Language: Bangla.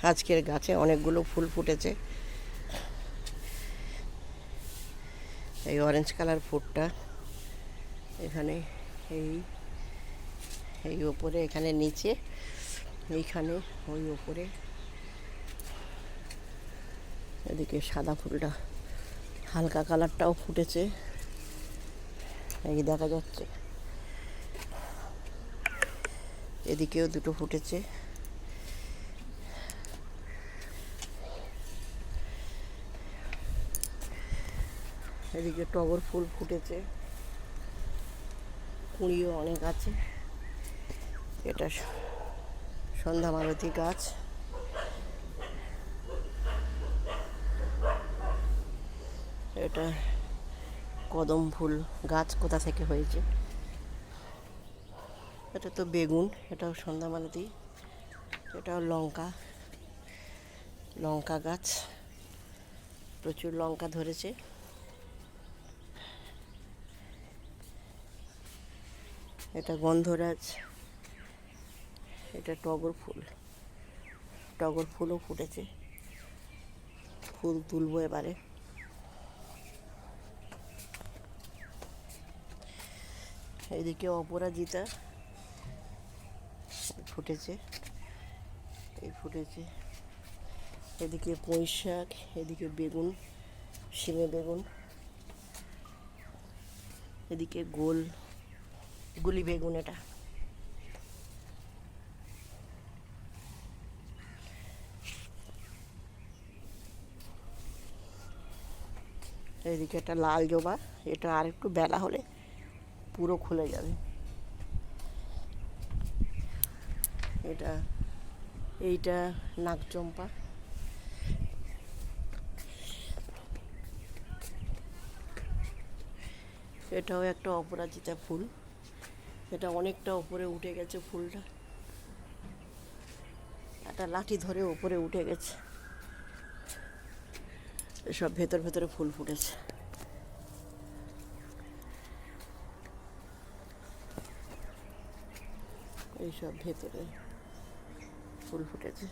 আজকের গাছে অনেকগুলো ফুল ফুটেছে। এই অরেঞ্জ কালার ফুলটা এখানে, এই এই ওপরে, এখানে নিচে, এইখানে, ওই ওপরে, এদিকে সাদা ফুলটা হালকা কালারটাও ফুটেছে, এই দেখা যাচ্ছে। এদিকেও দুটো ফুটেছে। এদিকে টগর ফুল ফুটেছে, কুঁড়িও অনেক আছে। এটা সন্ধ্যা মালতী গাছ। এটা কদম ফুল গাছ কোথা থেকে হয়েছে। এটা তো বেগুন, এটাও সন্ধ্যা মালতী। এটাও লঙ্কা, লঙ্কা গাছ, প্রচুর লঙ্কা ধরেছে। এটা গন্ধরাজ, এটা টগর ফুল, টগর ফুলও ফুটেছে। ফুল তুলবো এবারে। এইদিকে অপরাজিতা ফুটেছে, এই ফুটেছে। এদিকে পুঁই শাক, এদিকে বেগুন, শিমে বেগুন, এদিকে গুলি বেগুন। এটা এইদিকে একটা লাল জবা, এটা আর একটু বেলা হলে পুরো খুলে যাবে। এইটা নাগচম্পা। এটাও একটা অপরাজিতা ফুল, এটা অনেকটা ওপরে উঠে গেছে ফুলটা, একটা লাঠি ধরে ওপরে উঠে গেছে। এসব ভেতর ভেতরে ফুল ফুটেছে। এইসব ভেতরে ফুল ফুটেছে।